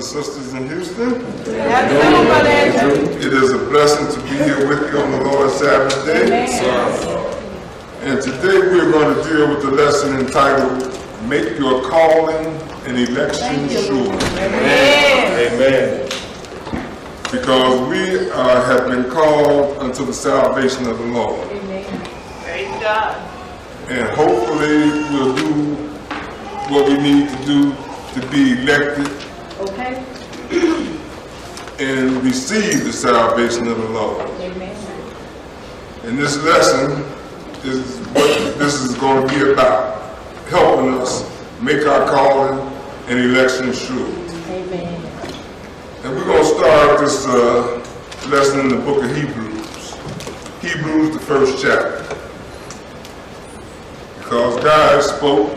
and sisters in Houston. Absolutely. It is a blessing to be here with you on the Lord's Sabbath day. And today we're going to deal with the lesson entitled, Make Your Calling and Election Sure. Amen. Because we have been called unto the salvation of the Lord. Praise God. And hopefully we'll do what we need to do to be elected and receive the salvation of the Lord. And this lesson is what this is going to be about, helping us make our calling and election sure. And we're going to start this lesson in the book of Hebrews. Hebrews, the first chapter. Because God spoke,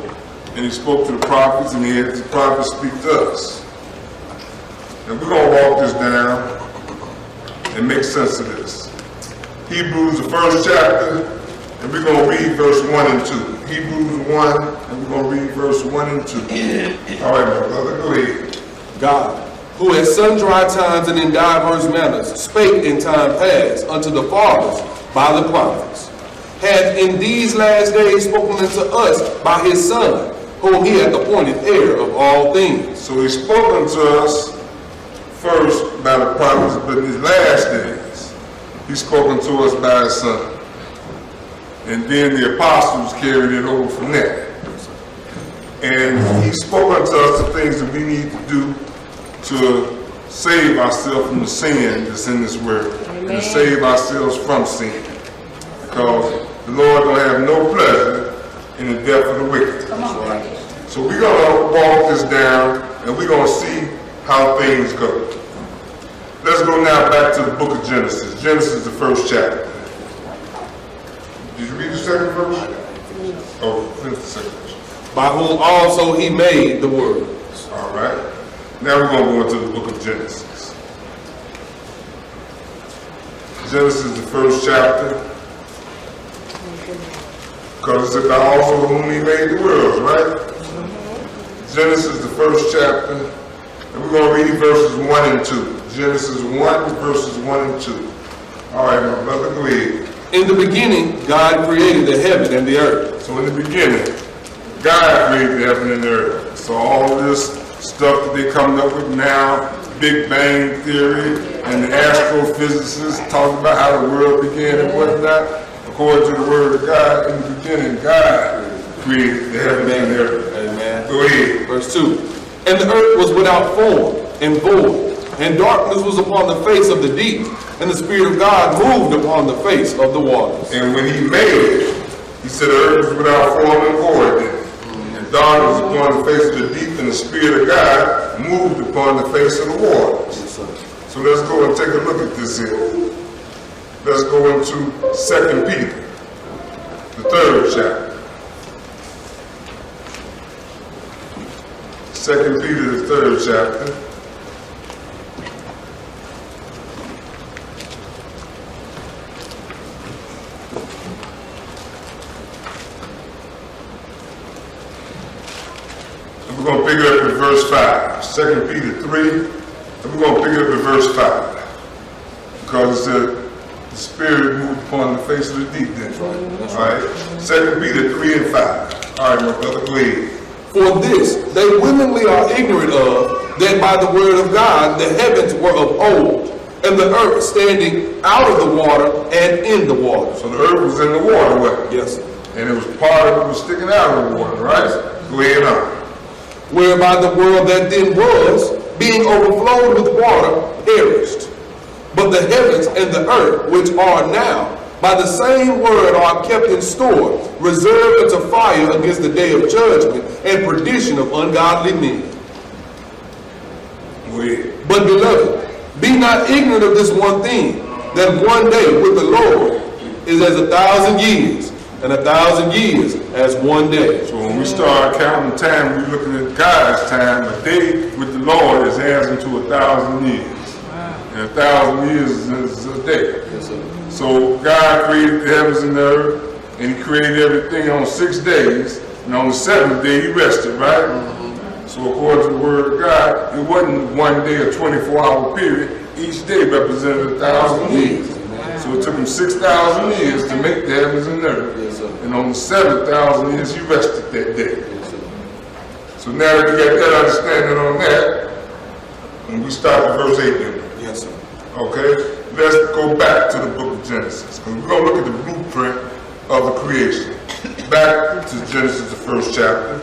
and He spoke to the prophets, and He had the prophets speak to us. And we're going to walk this down and make sense of this. Hebrews, the first chapter, and we're going to read verse 1 and 2. Hebrews 1, and we're going to read verse 1 and 2. All right, my brother, go ahead. God, who at sundry times and in divers manners spake in time past unto the fathers by the prophets, hath in these last days spoken unto us by His Son, whom He hath appointed heir of all things. So He spoke unto us first by the prophets, but in His last days, He spoke unto us by His Son. And then the apostles carried it over from there. And He spoke unto us the things that we need to do to save ourselves from the sin that's in this world. And to save ourselves from sin. Because the Lord don't have no pleasure in the death of the wicked. So we're going to walk this down and we're going to see how things go. Let's go now back to the book of Genesis. Genesis, the first chapter. Did you read the second verse? Oh, finish the second verse. By whom also He made the worlds. All right. Now we're going to go into the book of Genesis. Genesis, the first chapter. Because it's about also whom He made the worlds, right? Genesis, the first chapter. And we're going to read verses 1 and 2. Genesis 1, verses 1 and 2. All right, my brother, go ahead. In the beginning, God created the heaven and the earth. So in the beginning, God created the heaven and the earth. So all of this stuff that they're coming up with now, Big Bang Theory, and the astrophysicists talking about how the world began and whatnot, according to the word of God, in the beginning, God created the heaven and the earth. Amen. Go ahead. Verse 2. And the earth was without form and void, and darkness was upon the face of the deep, and the Spirit of God moved upon the face of the waters. And when He made it, He said the earth was without form and void. And darkness was upon the face of the deep, and the Spirit of God moved upon the face of the waters. So let's go and take a look at this here. Let's go into 2 Peter, the third chapter. 2 Peter, the third chapter. And we're going to pick it up at verse 5. 2 Peter 3, and we're going to pick it up at verse 5. Because it said, the Spirit moved upon the face of the deep then. All right? 2 Peter 3 and 5. All right, my brother, go ahead. For this they willingly are ignorant of, that by the word of God the heavens were of old, and the earth standing out of the water and in the water. So the earth was in the water, what? Yes, sir. And it was part of it was sticking out of the water, right? Go ahead on. Whereby the world that then was, being overflowed with water, perished. But the heavens and the earth, which are now, by the same word are kept in store, reserved unto fire against the day of judgment and perdition of ungodly men. But beloved, be not ignorant of this one thing, that one day with the Lord is as 1,000 years, and 1,000 years as one day. So when we start counting time, we're looking at God's time. A day with the Lord is as into 1,000 years. And 1,000 years is a day. Yes, sir. So God created the heavens and the earth, and He created everything on 6 days. And on the 7th day, He rested, right? So according to the word of God, it wasn't one day, a 24-hour period. Each day represented 1,000 years. So it took him 6,000 years to make the heavens and earth. Yes, sir. And on the 7,000 years, he rested that day. Yes, sir. So now that we got that understanding on that, and we start with verse 8 then. Yes, sir. Okay? Let's go back to the book of Genesis. Because we're going to look at the blueprint of the creation. Back to Genesis, the first chapter.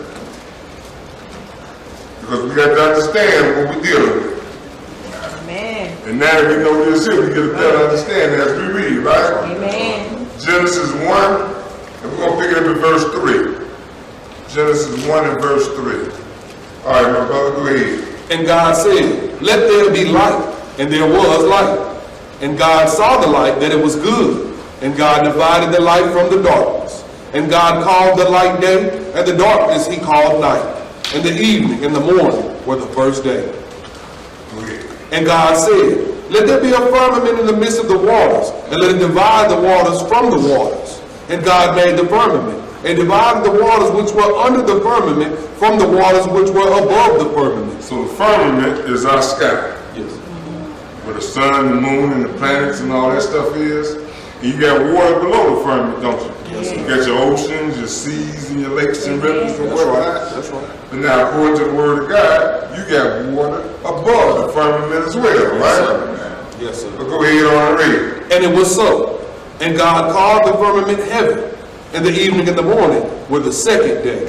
Because we got to understand what we're dealing with. Amen. And now that we know this here, we get a better understanding as we read, right? Amen. Genesis 1, and we're going to pick it up at verse 3. Genesis 1 and verse 3. All right, my brother, go ahead. And God said, let there be light, and there was light. And God saw the light, that it was good. And God divided the light from the darkness. And God called the light day, and the darkness he called night. And the evening and the morning were the first day. Go ahead. And God said, let there be a firmament in the midst of the waters, and let it divide the waters from the waters. And God made the firmament, and divided the waters which were under the firmament from the waters which were above the firmament. So the firmament is our sky, Yes. where the sun, the moon, and the planets and all that stuff is. And you got water below the firmament, don't you? Yes, sir. You got your oceans, your seas, and your lakes and rivers and That's right. whatnot. That's right. But now, according to the word of God, you got water above the firmament as well, right? Yes, sir. But go ahead on and read. And it was so. And God called the firmament heaven, and the evening and the morning were the second day.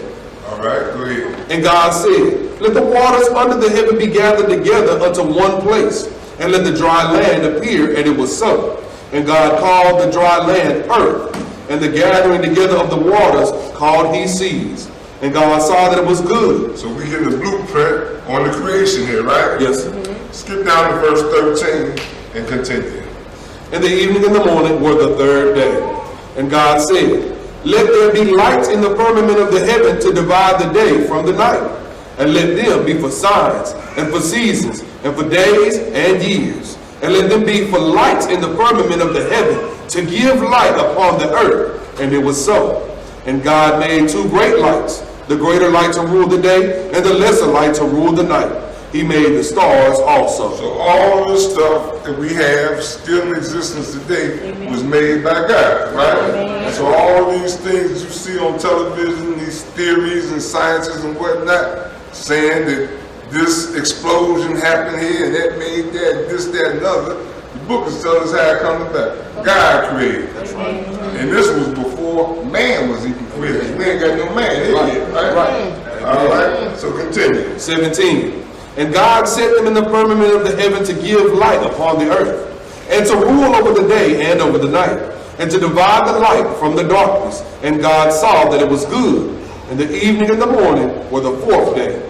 All right, go ahead. And God said, let the waters under the heaven be gathered together unto one place, and let the dry land appear, and it was so. And God called the dry land earth, and the gathering together of the waters called he seas. And God saw that it was good. So we get the blueprint on the creation here, right? Yes, sir. Skip down to verse 13 and continue. And the evening and the morning were the third day. And God said, let there be lights in the firmament of the heaven to divide the day from the night. And let them be for signs, and for seasons, and for days and years. And let them be for lights in the firmament of the heaven to give light upon the earth. And it was so. And God made two great lights, the greater light to rule the day, and the lesser light to rule the night. He made the stars also. So all this stuff that we have still in existence today was made by God, right? So all these things you see on television, these theories and sciences and whatnot, saying that this explosion happened here and that made that, this, that, and other, the book is telling us how it comes about. God created. That's right. And this was before man was even created. We ain't got no man here yet, right? Right. All right, so continue. 17. And God set them in the firmament of the heaven to give light upon the earth, and to rule over the day and over the night, and to divide the light from the darkness. And God saw that it was good. And the evening and the morning were the fourth day.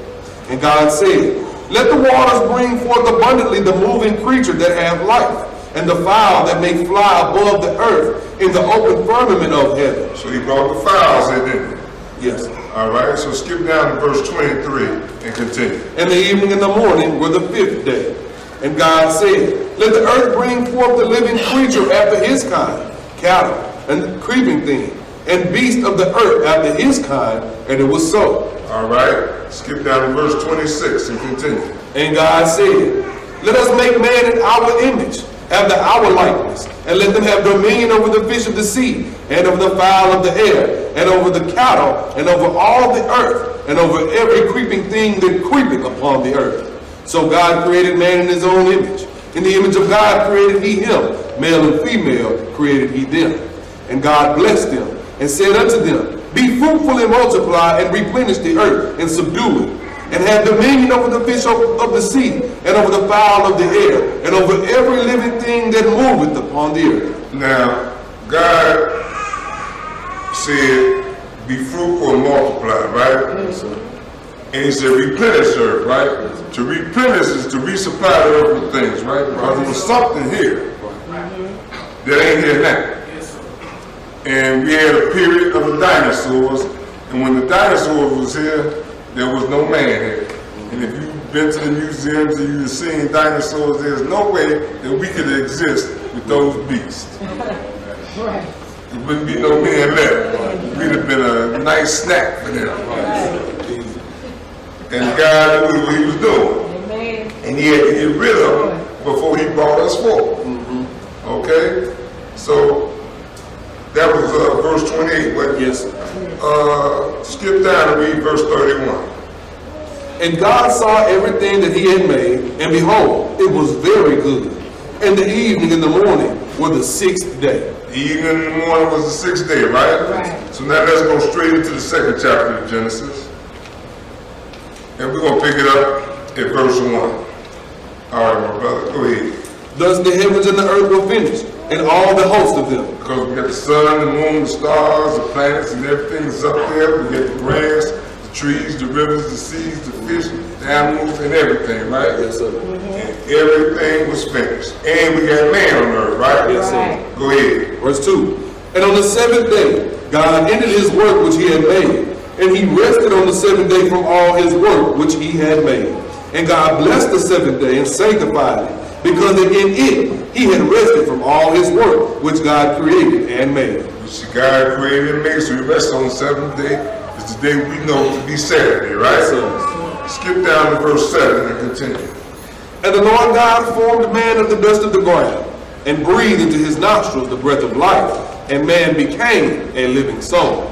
And God said, let the waters bring forth abundantly the moving creature that have life, and the fowl that may fly above the earth in the open firmament of heaven. So he brought the fowls in, didn't he? Yes. All right, so skip down to verse 23 and continue. And the evening and the morning were the fifth day. And God said, let the earth bring forth the living creature after his kind, cattle, and creeping thing, and beast of the earth after his kind, and it was so. All right, skip down to verse 26 and continue. And God said, let us make man in our image, after our likeness, and let them have dominion over the fish of the sea, and over the fowl of the air, and over the cattle, and over all the earth, and over every creeping thing that creepeth upon the earth. So God created man in his own image. In the image of God created he him, male and female created he them. And God blessed them, and said unto them, be fruitful and multiply, and replenish the earth, and subdue it, and have dominion over the fish of the sea, and over the fowl of the air, and over every living thing that moveth upon the earth. Now, God said, be fruitful and multiply, right? Yes, sir. And he said, replenish the earth, right? To replenish is to resupply the earth with things, right? Because there was something here that ain't here now. And we had a period of the dinosaurs, and when the dinosaurs was here, there was no man here. And if you've been to the museums and you've seen dinosaurs, there's no way that we could exist with those beasts. There wouldn't be no man left. We'd have been a nice snack for them. And God knew what he was doing. Amen. And he had to get rid of them before he brought us forth. Okay? So, that was verse 28. But Yes. skip down and read verse 31. And God saw everything that he had made, and behold, it was very good. And the evening and the morning were the sixth day. The evening and the morning was the sixth day, right? Right. So now let's go straight into the second chapter of Genesis. And we're going to pick it up at verse 1. All right, my brother, go ahead. Thus the heavens and the earth were finished, and all the host of them. Because we got the sun, the moon, the stars, the planets, and everything is up there. We got the grass, the trees, the rivers, the seas, the fish, the animals, and everything, right? Yes, sir. And everything was finished. And we got man on earth, right? Yes, sir. Right. Go ahead. Verse 2. And on the seventh day, God ended his work which he had made, and he rested on the seventh day from all his work which he had made. And God blessed the seventh day and sanctified it, because that in it he had rested from all his work which God created and made. Which God created and made, so we rest on the seventh day. It's the day we know to be Saturday, right? Yes, sir. Skip down to verse 7 and continue. And the Lord God formed man of the dust of the ground, and breathed into his nostrils the breath of life, and man became a living soul.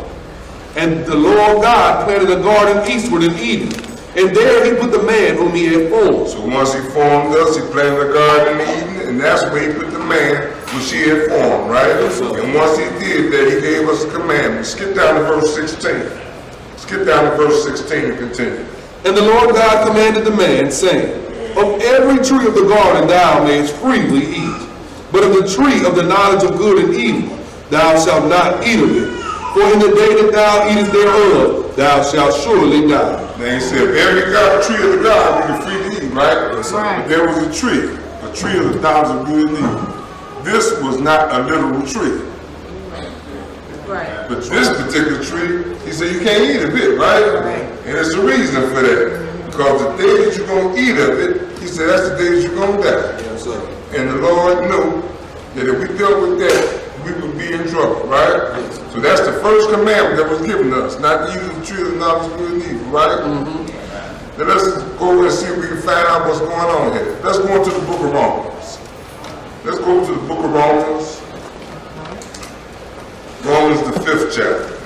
And the Lord God planted a garden eastward in Eden, and there he put the man whom he had formed. So once he formed us, he planted a garden in Eden, and that's where he put the man which he had formed, right? And once he did that, he gave us a commandment. Skip down to verse 16. Skip down to verse 16 and continue. And the Lord God commanded the man, saying, Of every tree of the garden thou mayest freely eat, but of the tree of the knowledge of good and evil thou shalt not eat of it. For in the day that thou eatest thereof, thou shalt surely die. Now he said, every tree of the garden we can freely eat, right? Right. But there was a tree of the knowledge of good and evil. This was not a literal tree. Right. But this particular tree, he said you can't eat of it, right? Right. And there's a reason for that. Because the day that you're going to eat of it, he said that's the day that you're going to die. Yes, sir. And the Lord knew that if we dealt with that, we would be in trouble, right? So that's the first commandment that was given us, not to eat of the tree of the knowledge of good and evil, right? Now let's go over and see if we can find out what's going on here. Let's go into the book of Romans. Let's go to the book of Romans. Romans, the 5th chapter.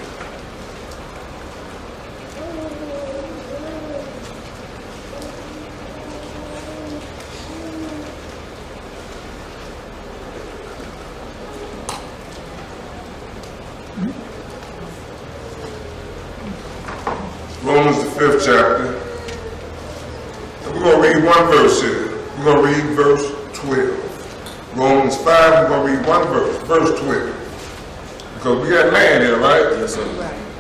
Romans, the 5th chapter. And we're going to read one verse here. We're going to read verse 12. Romans 5, we're going to read one verse, verse 12. Because we got man here, right? Yes, sir.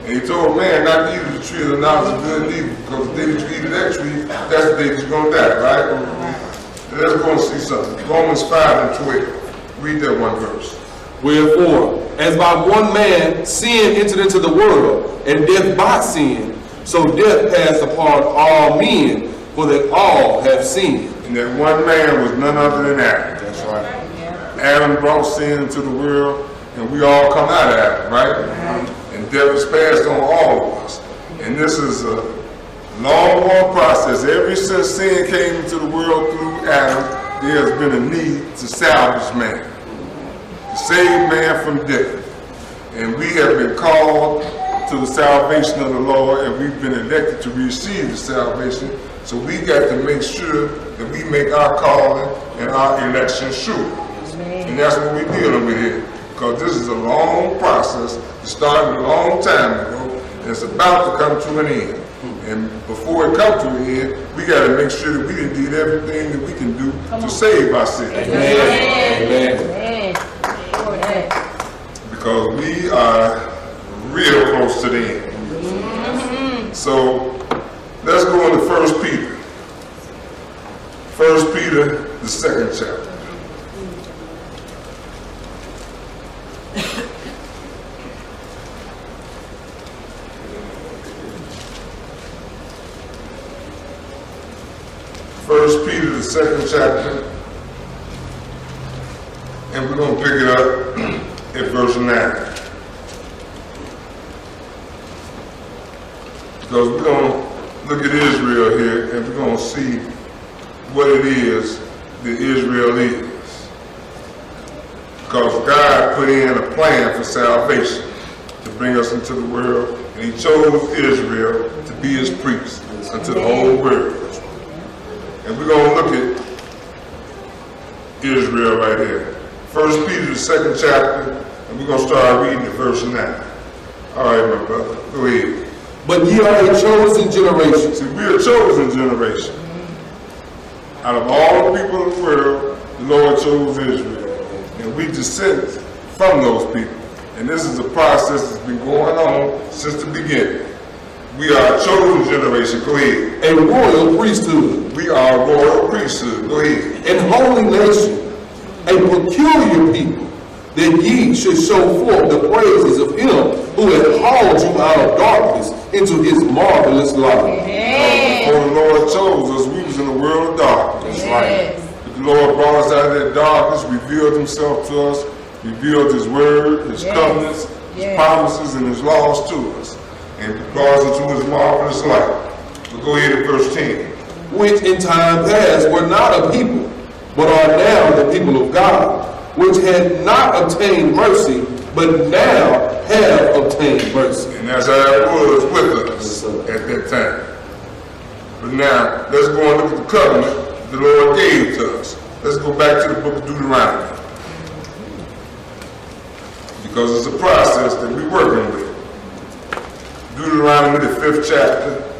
And he told man not to eat of the tree of the knowledge of good and evil, because the day that you eat of that tree, that's the day that you're going to die, right? And let's go and see something. Romans 5 and 12. Read that one verse. Wherefore, as by one man sin entered into the world, and death by sin, so death passed upon all men, for that all have sinned. And that one man was none other than Adam. That's right. Adam brought sin into the world, and we all come out of Adam, right? And death is passed on all of us. And this is a long process. Ever since sin came into the world through Adam, there has been a need to salvage man, to save man from death. And we have been called to the salvation of the Lord, and we've been elected to receive the salvation. So we got to make sure that we make our calling and our election sure. And that's what we're dealing with here. Because this is a long process. It started a long time ago, and it's about to come to an end. And before it comes to an end, we got to make sure that we did everything that we can do to save ourselves. Amen. Amen. Because we are real close to the end. So let's go into 1 Peter. 1 Peter, the 2nd chapter. First Peter, the 2nd chapter, and we're going to pick it up at verse 9. Because we're going to look at Israel here, and we're going to see what it is that Israel is. Because God put in a plan for salvation to bring us into the world, and he chose Israel to be his priest unto the whole world. And we're going to look at Israel right here. 1 Peter, the 2nd chapter, and we're going to start reading at verse 9. All right, my brother, go ahead. But ye are a chosen generation. See, we are a chosen generation. Out of all the people of the world, the Lord chose Israel. And we descend from those people. And this is a process that's been going on since the beginning. We are a chosen generation. Go ahead. A royal priesthood. We are a royal priesthood. Go ahead. And holy nation. A peculiar people, that ye should show forth the praises of him who hath called you out of darkness into his marvelous light. Before the Lord chose us, we was in a world of darkness. Yes. But the Lord brought us out of that darkness, revealed himself to us, revealed his word, his covenants, his promises, and his laws to us. And brought us into his marvelous light. So go ahead at verse 10. Which in time past were not a people, but are now the people of God, which had not obtained mercy, but now have obtained mercy. And that's how it was with us at that time. But now, let's go and look at the covenant the Lord gave to us. Let's go back to the book of Deuteronomy. Because it's a process that we're working with. Deuteronomy, the 5th chapter.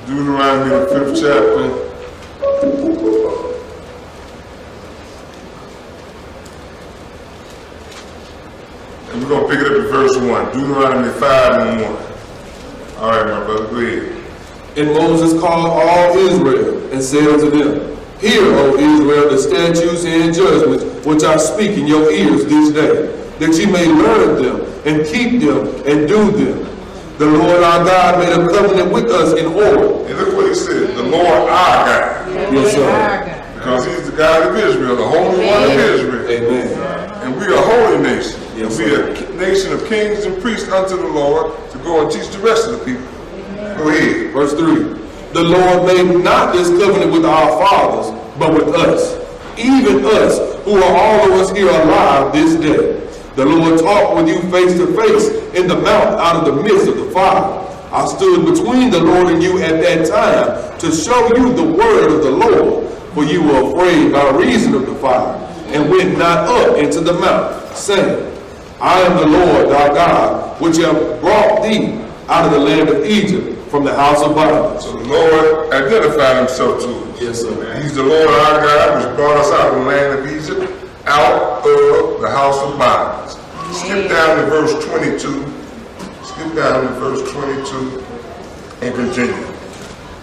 Deuteronomy, the 5th chapter. And we're going to pick it up at verse 1. Deuteronomy 5 and 1. All right, my brother, go ahead. And Moses called all Israel and said unto them, Hear, O Israel, the statutes and judgments which I speak in your ears this day, that ye may learn them and keep them and do them. The Lord our God made a covenant with us in order. And look what he said, the Lord our God. Yes, sir. Because he's the God of Israel, the Holy One of Israel. Amen. And we are a holy nation. Yes, we are a nation of kings and priests unto the Lord to go and teach the rest of the people. Go ahead. Verse 3. The Lord made not this covenant with our fathers, but with us, even us, who are all of us here alive this day. The Lord talked with you face to face in the mount out of the midst of the fire. I stood between the Lord and you at that time to show you the word of the Lord, for you were afraid by reason of the fire, and went not up into the mount, saying, I am the Lord thy God, which have brought thee out of the land of Egypt, from the house of bondage. So the Lord identified himself to us. Yes, sir. He's the Lord our God, which brought us out of the land of Egypt, out of the house of bondage. Skip down to verse 22. Skip down to verse 22 and continue.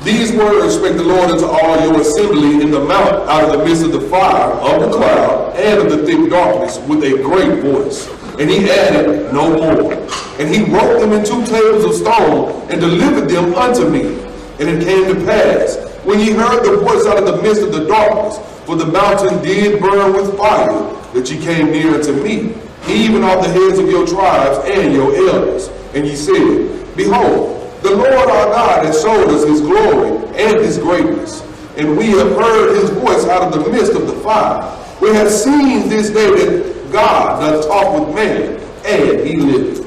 These words spake the Lord unto all your assembly in the mount out of the midst of the fire, of the cloud, and of the thick darkness, with a great voice. And he added no more. And he wrote them in 2 tables of stone, and delivered them unto me. And it came to pass, when ye heard the voice out of the midst of the darkness, for the mountain did burn with fire, that ye came near unto me, even off the heads of your tribes and your elders. And ye said, Behold, the Lord our God has showed us his glory and his greatness. And we have heard his voice out of the midst of the fire. We have seen this day that God doth talk with man, and he liveth.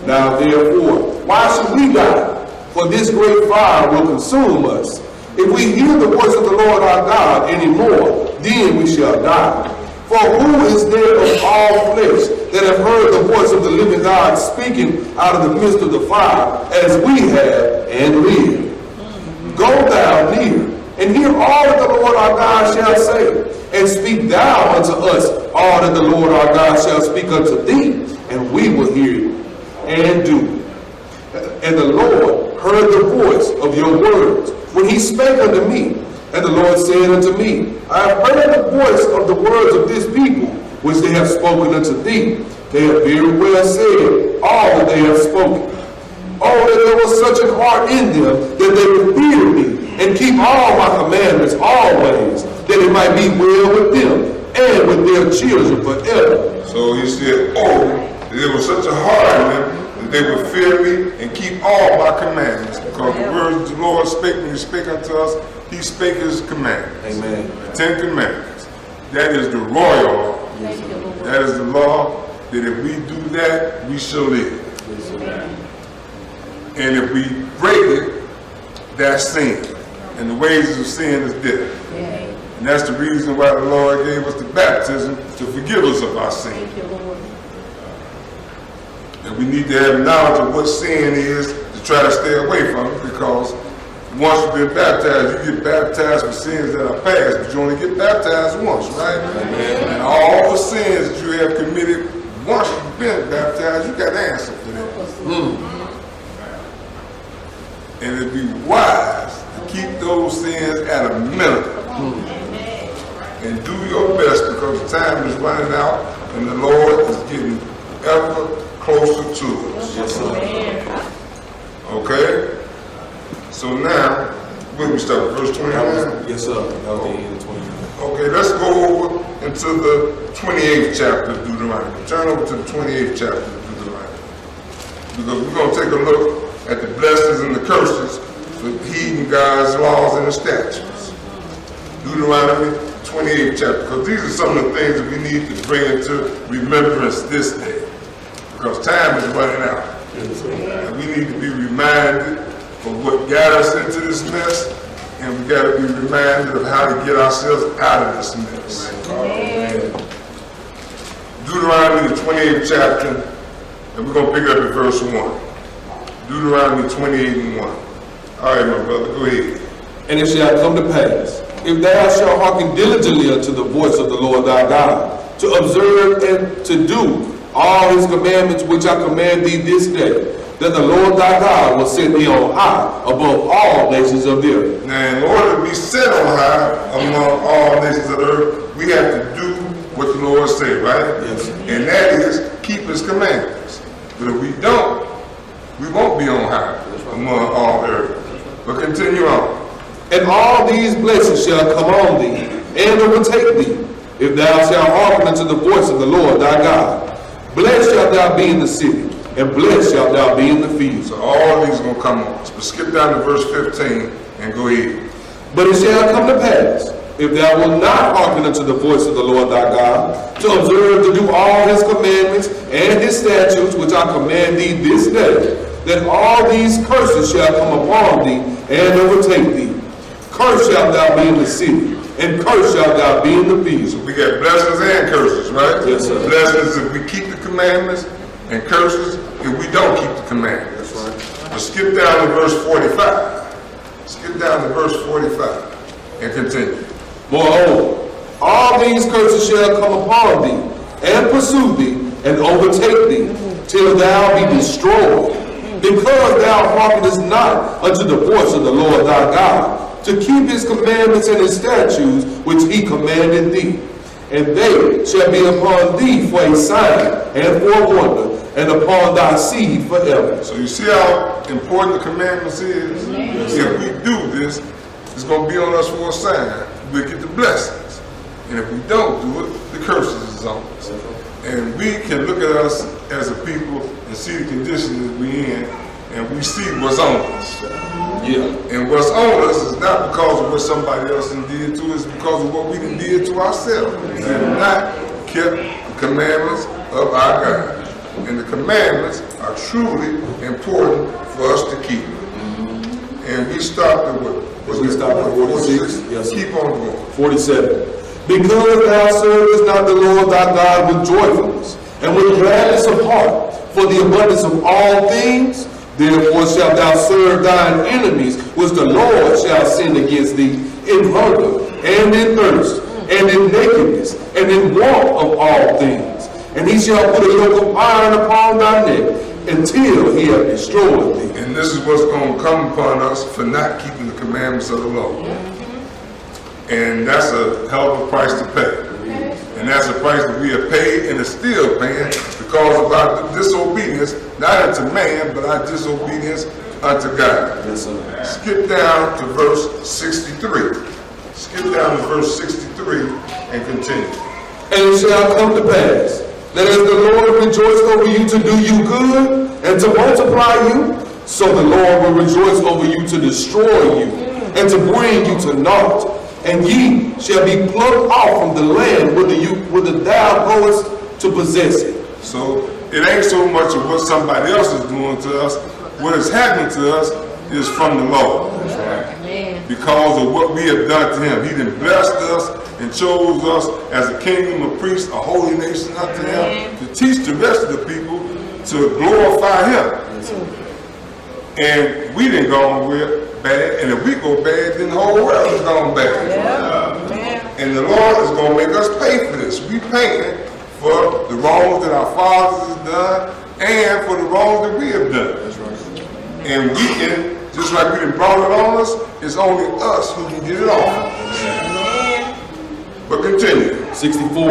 Now therefore, why should we die? For this great fire will consume us. If we hear the voice of the Lord our God any more, then we shall die. For who is there of all flesh that have heard the voice of the living God speaking out of the midst of the fire, as we have, and live? Go thou near, and hear all that the Lord our God shall say, and speak thou unto us all that the Lord our God shall speak unto thee, and we will hear you, and do. And the Lord heard the voice of your words, when he spake unto me, And the Lord said unto me, I have heard the voice of the words of this people, which they have spoken unto thee. They have very well said all that they have spoken. Oh, that there was such a heart in them that they would fear me and keep all my commandments always, that it might be well with them and with their children forever. So he said, oh, there was such a heart in them that they would fear me and keep all my commandments. Because the words of the Lord spake when he spake unto us, he spake his commandments. Amen. The 10 Commandments. That is the royal law. That is the law that if we do that, we shall live. And if we break it, that's sin. And the wages of sin is death. And that's the reason why the Lord gave us the baptism, to forgive us of our sin. And we need to have knowledge of what sin is to try to stay away from it, because once you've been baptized, you get baptized for sins that are past, but you only get baptized once, right? Amen. And all the sins that you have committed once you've been baptized, you got to answer for that. And it'd be wise to keep those sins at a minimum. And do your best, because the time is running out and the Lord is getting ever closer to us. Yes, sir. Okay? So now, when we start with verse 29? Yes, sir. That was the end of 29. Okay, let's go over into the 28th chapter of Deuteronomy. Turn over to the 28th chapter of Deuteronomy. Because we're going to take a look at the blessings and the curses for heeding God's laws and the statutes. Deuteronomy 28th chapter, because these are some of the things that we need to bring into remembrance this day, because time is running out. And we need to be reminded of what got us into this mess, and we got to be reminded of how to get ourselves out of this mess. Deuteronomy the 28th chapter, and we're going to pick up at verse 1. Deuteronomy 28 and 1. All right, my brother, go ahead. And it shall come to pass, if thou shalt hearken diligently unto the voice of the Lord thy God, to observe and to do all his commandments which I command thee this day, that the Lord thy God will set thee on high above all nations of the earth. Now, in order to be set on high among all nations of the earth, we have to do what the Lord said, right? Yes. And that is keep his commandments. But if we don't, we won't be on high among all earth. But continue on. And all these blessings shall come on thee, and overtake thee, if thou shalt hearken unto the voice of the Lord thy God. Blessed shalt thou be in the city, and blessed shalt thou be in the field. So all these are going to come on us. But skip down to verse 15 and go ahead. But it shall come to pass, if thou wilt not hearken unto the voice of the Lord thy God, to observe to do all his commandments and his statutes which I command thee this day, that all these curses shall come upon thee and overtake thee. Cursed shalt thou be in the city, and cursed shalt thou be in the field. So we got blessings and curses, right? Yes, sir. Blessings if we keep the commandments, and curses if we don't keep the commandments. That's right. But skip down to verse 45. Skip down to verse 45 and continue. Moreover, all these curses shall come upon thee, and pursue thee, and overtake thee, till thou be destroyed, because thou hearkenest not unto the voice of the Lord thy God, to keep his commandments and his statutes which he commanded thee. And they shall be upon thee for a sign and for a wonder, and upon thy seed forever. So you see how important the commandments is? If we do this, it's going to be on us for a sign. We'll get the blessings. And if we don't do it, the curses is on us. And we can look at us as a people and see the condition that we're in, and we see what's on us. Yeah. And what's on us is not because of what somebody else did to us, it's because of what we did to ourselves. We have not kept the commandments of our God. And the commandments are truly important for us to keep. And we stopped at what? We stopped at 46. Yes. Keep on going. 47. Because thou servest not the Lord thy God with joyfulness, and with gladness of heart, for the abundance of all things, therefore shalt thou serve thine enemies, which the Lord shall send against thee, in hunger, and in thirst, and in nakedness, and in want of all things. And he shall put a yoke of iron upon thy neck, until he have destroyed thee. And this is what's going to come upon us for not keeping the commandments of the Lord. And that's a hell of a price to pay. And that's a price that we have paid and is still paying because of our disobedience, not unto man, but our disobedience unto God. Yes, sir. Skip down to verse 63. Skip down to verse 63 and continue. And it shall come to pass that as the Lord rejoiced over you to do you good and to multiply you, so the Lord will rejoice over you to destroy you and to bring you to naught. And ye shall be plucked off from the land whither thou goest to possess it. So it ain't so much of what somebody else is doing to us. What is happening to us is from the Lord. Amen. Because of what we have done to him. He done blessed us and chose us as a kingdom of priests, a holy nation unto him, to teach the rest of the people to glorify him. And we didn't go bad, and if we go bad, then the whole world is going bad. And the Lord is going to make us pay for this. We paying for the wrongs that our fathers have done and for the wrongs that we have done. And we can, just like we done brought it on us, it's only us who can get it off. But continue. 64.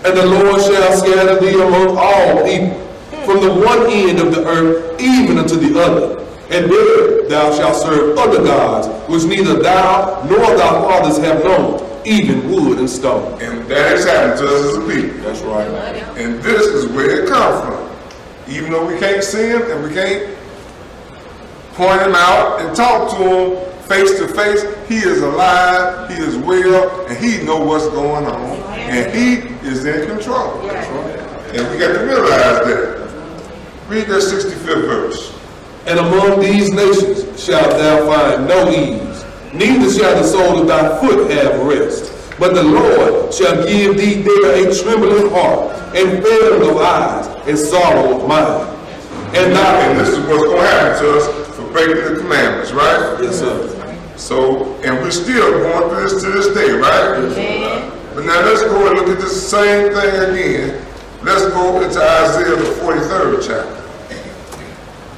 And the Lord shall scatter thee among all people, from the one end of the earth even unto the other. And there thou shalt serve other gods, which neither thou nor thy fathers have known, even wood and stone. And that has happened to us as a people. That's right. And this is where it comes from. Even though we can't see him and we can't point him out and talk to him face to face, he is alive, he is well, and he knows what's going on. And he is in control. And we got to realize that. Read that 65th verse. And among these nations shalt thou find no ease, neither shall the sole of thy foot have rest. But the Lord shall give thee there a trembling heart, and failing of eyes, and sorrow of mind. And this is what's going to happen to us for breaking the commandments, right? Yes, sir. So, and we're still going through this to this day, right? But now let's go and look at this same thing again. Let's go into Isaiah the 43rd chapter.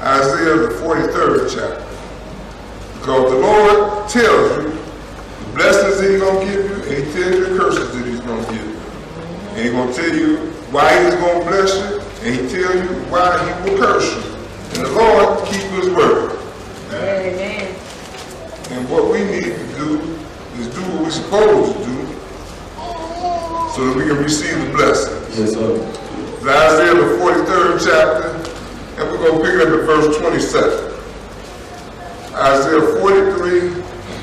Isaiah the 43rd chapter. Because the Lord tells you the blessings that he's going to give you, and he tells you the curses that he's going to give you. And he's going to tell you why he's going to bless you, and he tells you why he will curse you. And the Lord keep his word. Amen. And what we need to do is do what we're supposed to do so that we can receive the blessings. Yes, sir. It's Isaiah the 43rd chapter, and we're going to pick it up at verse 27. Isaiah 43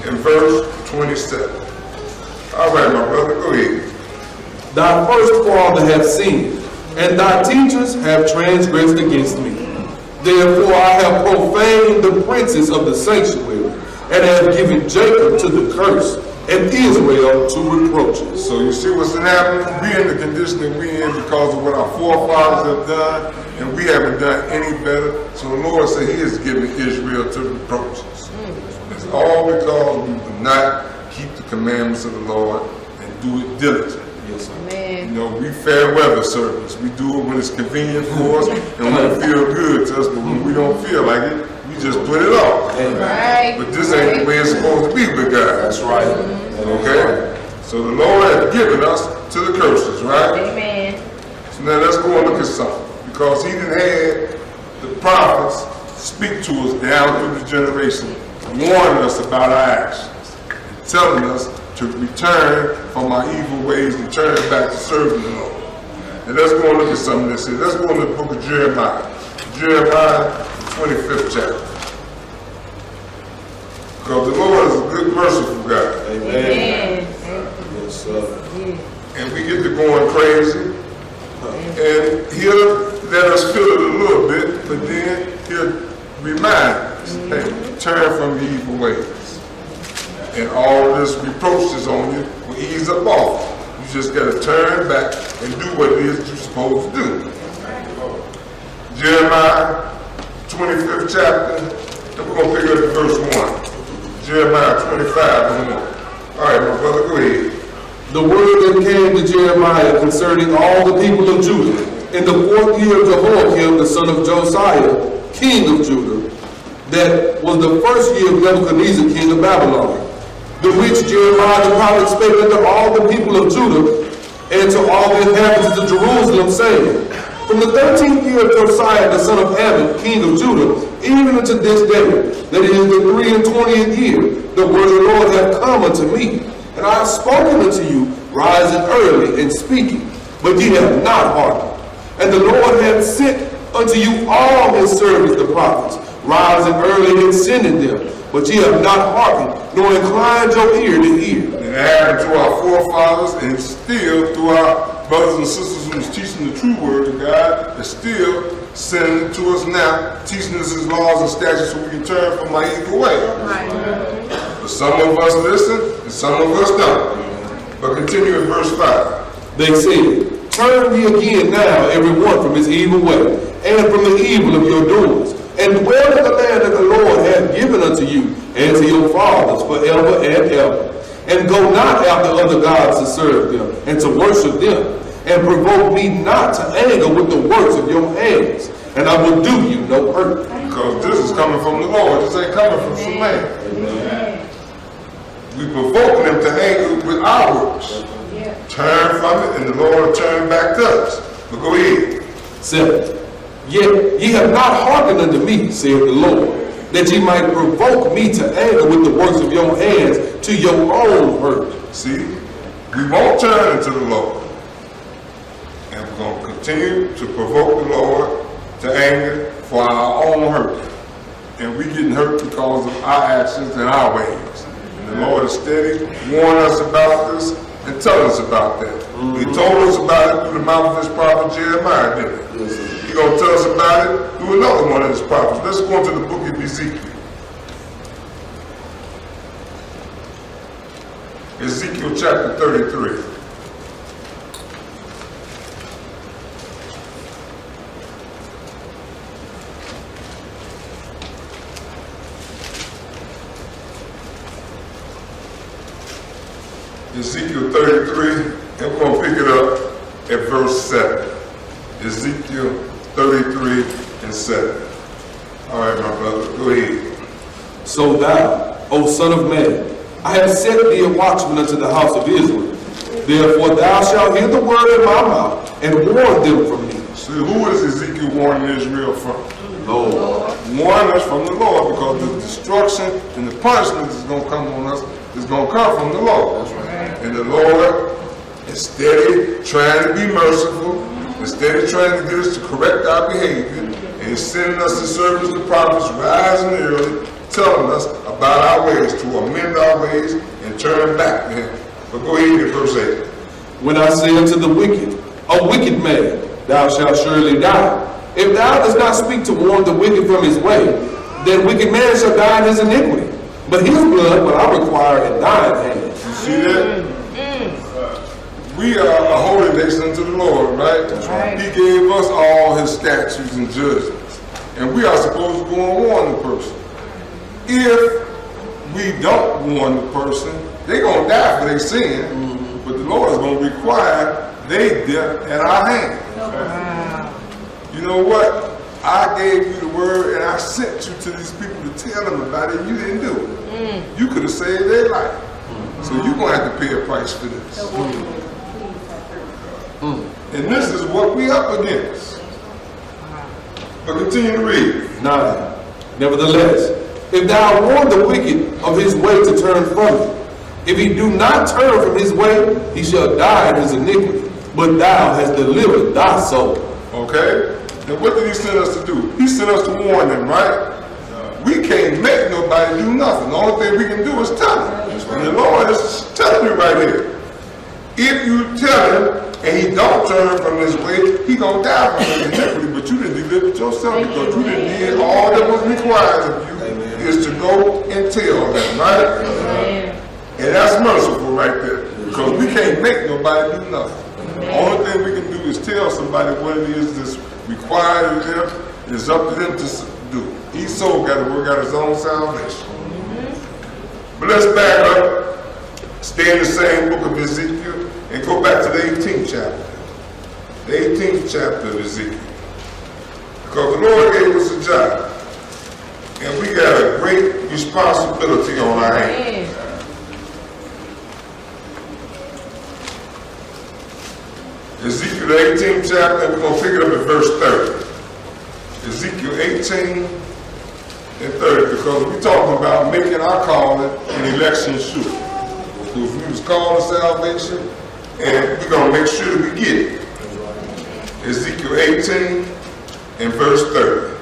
and verse 27. All right, my brother, go ahead. Thy first father hath sinned, and thy teachers have transgressed against me. Therefore I have profaned the princes of the sanctuary, and have given Jacob to the curse, and Israel to reproaches. So you see what's happening? We're in the condition that we're in because of what our forefathers have done, and we haven't done any better. So the Lord said he is giving Israel to reproaches. It's all because we do not keep the commandments of the Lord and do it diligently. Yes, sir. Amen. You know, we fair weather servants. We do it when it's convenient for us and when it feels good to us, but when we don't feel like it, we just put it off. Right. But this ain't the way it's supposed to be with God. That's right. Okay? So the Lord has given us to the curses, right? Amen. So now let's go and look at something. Because he done had the prophets speak to us down through the generation, warning us about our actions, and telling us to return from our evil ways and turn back to serving the Lord. And let's go and look at something that says, let's go into the book of Jeremiah. Jeremiah, the 25th chapter. Because the Lord is a good, merciful God. Amen. Yes, sir. And we get to going crazy. And he'll let us feel it a little bit, but then he'll remind us, hey, turn from the evil ways. And all this reproaches on you will ease up off. You just got to turn back and do what it is you're supposed to do. Jeremiah 25th chapter, and we're going to pick up at verse 1. Jeremiah 25 and 1. All right, my brother, go ahead. The word that came to Jeremiah concerning all the people of Judah in the 4th year of Jehoiakim, the son of Josiah, king of Judah, that was the 1st year of Nebuchadnezzar, king of Babylon. the which Jeremiah the prophet spake unto all the people of Judah and to all the inhabitants of Jerusalem, saying, from the 13th year of Josiah the son of Ammon, king of Judah, even unto this day, that is the 23rd year, the word of the Lord hath come unto me. And I have spoken unto you, rising early and speaking, but ye have not hearkened. And the Lord hath sent unto you all his servants the prophets, rising early and sending them, but ye have not hearkened, nor inclined your ear to hear. And it happened to our forefathers, and still through our brothers and sisters who was teaching the true word of God, and still sending it to us now, teaching us his laws and statutes so we can turn from our evil way. But some of us listen, and some of us don't. But continue in verse 5. They said, turn ye again now every one from his evil way, and from the evil of your doings, and dwell in the land that the Lord hath given unto you and to your fathers forever and ever. And go not after other gods to serve them, and to worship them, and provoke me not to anger with the works of your hands, and I will do you no hurt. Because this is coming from the Lord. This ain't coming from some man. We provoking them to anger with our works. Turn from it, and the Lord will turn back to us. But go ahead. 7. Yet ye have not hearkened unto me, saith the Lord, that ye might provoke me to anger with the works of your hands to your own hurt. See, we won't turn into the Lord. And we're going to continue to provoke the Lord to anger for our own hurt. And we getting hurt because of our actions and our ways. And the Lord is steady warning us about this and telling us about that. He told us about it through the mouth of his prophet Jeremiah, didn't he? He's going to tell us about it through another one of his prophets. Let's go into the book of Ezekiel. Ezekiel chapter 33. Ezekiel 33, and we're going to pick it up at verse 7. Ezekiel 33 and 7. All right, my brother, go ahead. So thou, O son of man, I have set thee a watchman unto the house of Israel. Therefore thou shalt hear the word of my mouth, and warn them from me. See, who is Ezekiel warning Israel from? Lord. Warning us from the Lord, because the destruction and the punishment that's going to come on us is going to come from the Lord. And the Lord is steady trying to be merciful, and steady trying to get us to correct our behavior, and he's sending us the servants, the prophets, rising early, telling us about our ways, to amend our ways and turn back to him. But go ahead to verse 8. When I say unto the wicked, O wicked man, thou shalt surely die. If thou dost not speak to warn the wicked from his way, then wicked man shall die in his iniquity. But his blood will I require at thine hand. You see that? We are a holy nation unto the Lord, right? Right. He gave us all his statutes and judgments. And we are supposed to go and warn the person. If we don't warn the person, they're going to die for their sin, but the Lord is going to require their death at our hand. Wow. You know what? I gave you the word and I sent you to these people to tell them about it. You didn't do it. You could have saved their life. So you're going to have to pay a price for this. And this is what we up against. But continue to read. 9. Nevertheless, if thou warn the wicked of his way to turn from it, if he do not turn from his way, he shall die in his iniquity. But thou hast delivered thy soul. Okay? And what did he send us to do? He sent us to warn them, right? We can't make nobody do nothing. The only thing we can do is tell them. And the Lord is telling you right here. If you tell him and he don't turn from his way, he gonna die from his iniquity. But you didn't deliver yourself because you didn't did all that was required of you is to go and tell them, right? And that's merciful right there. Because we can't make nobody do nothing. The only thing we can do is tell somebody what it is that's required of them. It's up to them to do. Each soul got to work out his own salvation. But let's back up, stay in the same book of Ezekiel, and go back to the 18th chapter. The 18th chapter of Ezekiel. Because the Lord gave us a job. And we got a great responsibility on our hands. the 18th chapter, and we're going to pick it up at verse 30. Ezekiel 18 and 30, because we're talking about making our calling and election sure. So if we was called to salvation, and we're going to make sure that we get it. Ezekiel 18 and verse 30.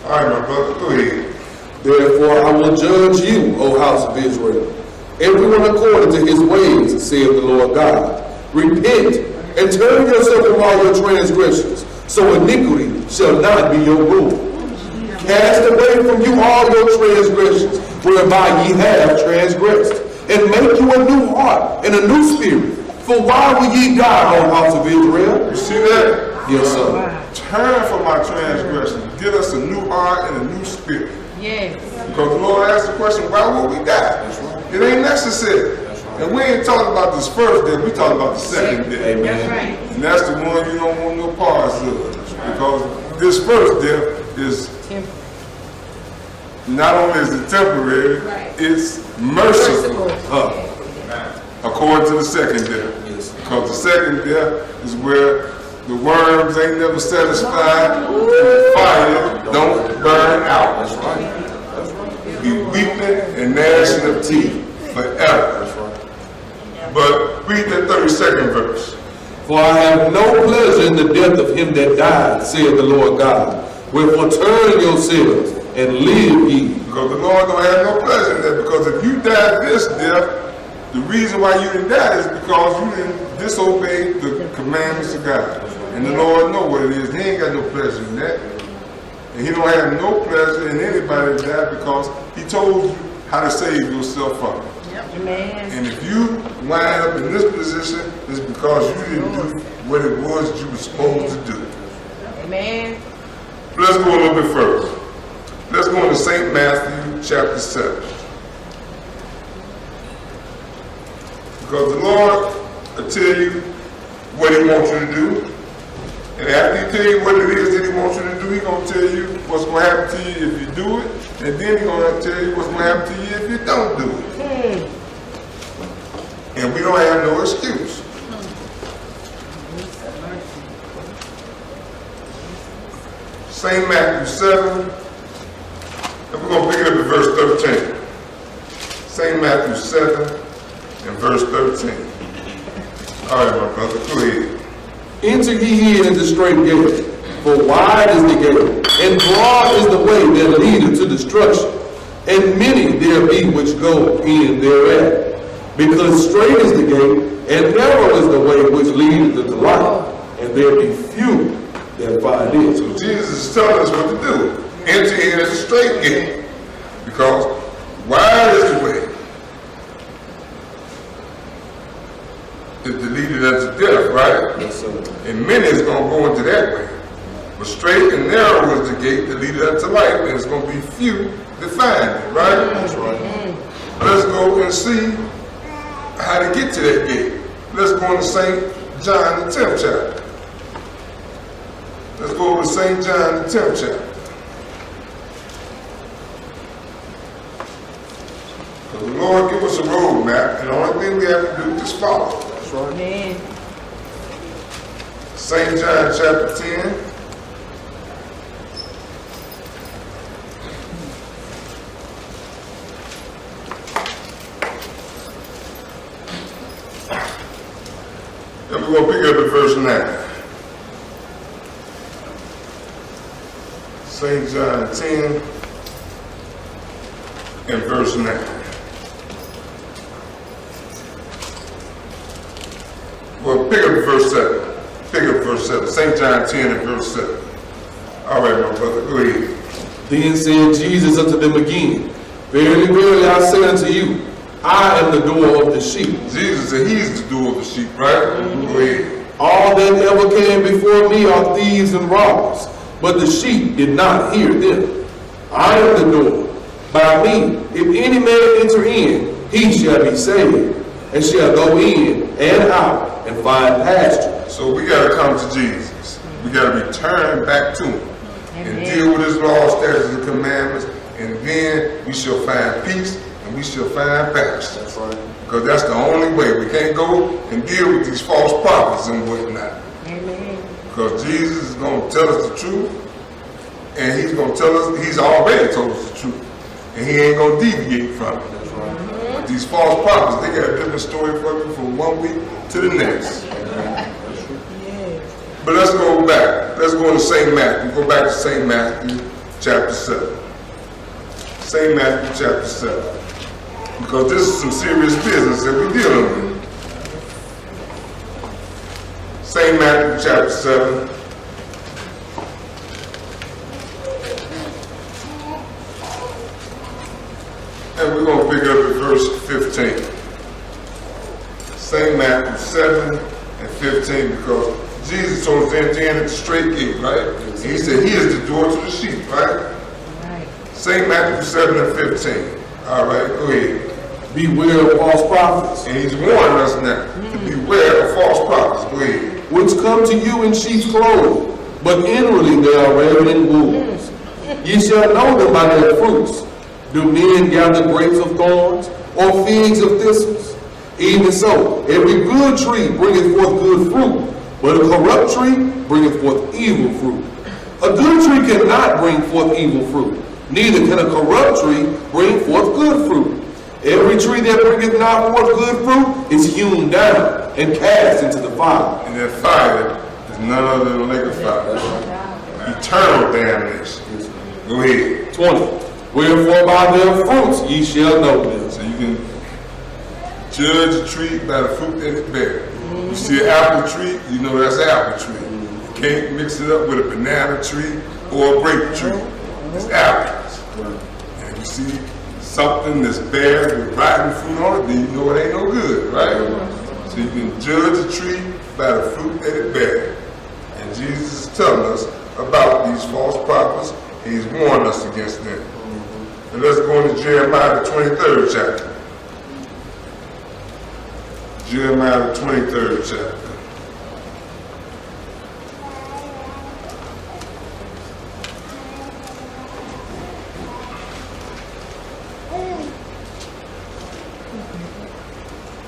All right, my brother, go ahead. Therefore I will judge you, O house of Israel, everyone according to his ways, saith the Lord God. Repent and turn yourself from all your transgressions, so iniquity shall not be your rule. Cast away from you all your transgressions, whereby ye have transgressed, and make you a new heart and a new spirit. For why will ye die, O house of Israel? You see that? Yes, sir. Turn from our transgressions. Give us a new heart and a new spirit. Yes. Because the Lord asked the question, why would we die? It ain't necessary. And we ain't talking about this first death, we talking about the second death. That's right. And that's the one you don't want no parts of. Because this first death is, not only is it temporary, it's merciful. According to the second death. Because the second death is where the worms ain't never satisfied, and the fire don't burn out. That's right. Be weeping and gnashing of teeth forever. But read that 32nd verse. For I have no pleasure in the death of him that died, saith the Lord God. Wherefore turn yourselves and live ye. Because the Lord don't have no pleasure in that. Because if you died this death, the reason why you didn't die is because you didn't disobey the commandments of God. And the Lord know what it is. He ain't got no pleasure in that. And he don't have no pleasure in anybody that died because he told you how to save yourself from it. Amen. And if you wind up in this position, it's because you didn't do what it was that you were supposed to do. Amen. Let's go a little bit further. Let's go into St. Matthew chapter 7. Because the Lord will tell you what he wants you to do. And after he tell you what it is that he wants you to do, he's going to tell you what's going to happen to you if you do it. And then he's going to tell you what's going to happen to you if you don't do it. And we don't have no excuse. St. Matthew 7, and we're going to pick it up at verse 13. St. Matthew 7 and verse 13. All right, my brother, go ahead. Enter ye in at the straight gate, for wide is the gate, and broad is the way that leadeth to destruction, and many there be which go in thereat. Because straight is the gate, and narrow is the way which leadeth to life, and there be few that find it. So Jesus is telling us what to do. Enter in at the straight gate, because wide is the way that leadeth unto death, right? Yes, sir. And many is going to go into that way. But straight and narrow is the gate that leadeth unto life, and it's going to be few that find it, right? That's right. Let's go and see how to get to that gate. Let's go into St. John, the 10th chapter. Let's go over to St. John, the 10th chapter. Because the Lord give us a roadmap, and the only thing we have to do is just follow. That's right. Amen. St. John chapter 10. And we're going to pick up at verse 9. St. John 10 and verse 9. Well, pick up at verse 7. Pick up verse 7. St. John 10 and verse 7. All right, my brother, go ahead. Then said Jesus unto them again, Verily, verily, I say unto you, I am the door of the sheep. Jesus said he's the door of the sheep, right? Go ahead. All that ever came before me are thieves and robbers, but the sheep did not hear them. I am the door. By me, if any man enter in, he shall be saved, and shall go in and out and find pasture. So we got to come to Jesus. We got to return back to him and deal with his law, statutes, and commandments, and then we shall find peace and we shall find pasture. That's right. Because that's the only way. We can't go and deal with these false prophets and whatnot. Amen. Because Jesus is going to tell us the truth, and he's going to tell us, he's already told us the truth, and he ain't going to deviate from it. That's right. But these false prophets, they got a different story for you from one week to the next. But let's go back. Let's go to St. Matthew. Go back to St. Matthew chapter 7. St. Matthew chapter 7. Because this is some serious business that we're dealing with. St. Matthew chapter 7. And we're going to pick up at verse 15. St. Matthew 7 and 15, because Jesus told us to enter in at the straight gate, right? And he said he is the door to the sheep, right? Right. St. Matthew 7 and 15. All right, go ahead. Beware of false prophets, And he's warning us now to beware of false prophets. Go ahead. which come to you in sheep's clothing, but inwardly they are ravening wolves. Ye shall know them by their fruits. Do men gather grapes of thorns, or figs of thistles? Even so, every good tree bringeth forth good fruit, but a corrupt tree bringeth forth evil fruit. A good tree cannot bring forth evil fruit, neither can a corrupt tree bring forth good fruit. Every tree that bringeth not forth good fruit is hewn down and cast into the fire. And that fire is none other than lake of fire. Eternal damnation. Go ahead. 20. Wherefore by their fruits ye shall know them. So you can judge a tree by the fruit that it bears. You see an apple tree, you know that's an apple tree. You can't mix it up with a banana tree or a grape tree. It's apples. And if you see something that's bare with rotten fruit on it, then you know it ain't no good, right? So you can judge a tree by the fruit that it bears. And Jesus is telling us about these false prophets. He's warned us against them. And let's go into Jeremiah the 23rd chapter. Jeremiah the 23rd chapter.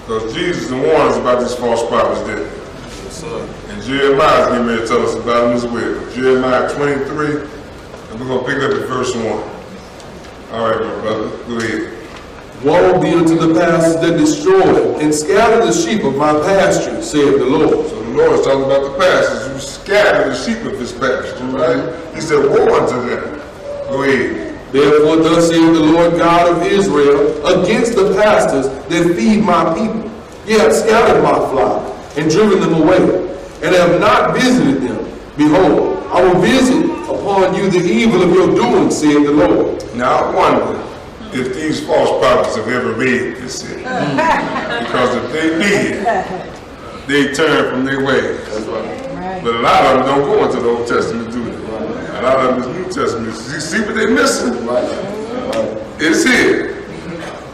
Because Jesus warned us about these false prophets, didn't he? Yes, sir. And Jeremiah is getting ready to tell us about them as well. Jeremiah 23, and we're going to pick up at verse 1. All right, my brother, go ahead. Woe be unto the pastors that destroy and scatter the sheep of my pasture, saith the Lord. So the Lord is talking about the pastors who scatter the sheep of his pasture, right? He said, woe unto them. Go ahead. Therefore thus saith the Lord God of Israel against the pastors that feed my people. Ye have scattered my flock and driven them away, and have not visited them. Behold, I will visit upon you the evil of your doing, saith the Lord. Now I wonder if these false prophets have ever read this here. Because if they did, they turn from their ways. Right. But a lot of them don't go into the Old Testament, do they? A lot of them is New Testament. You see what they're missing? It's here.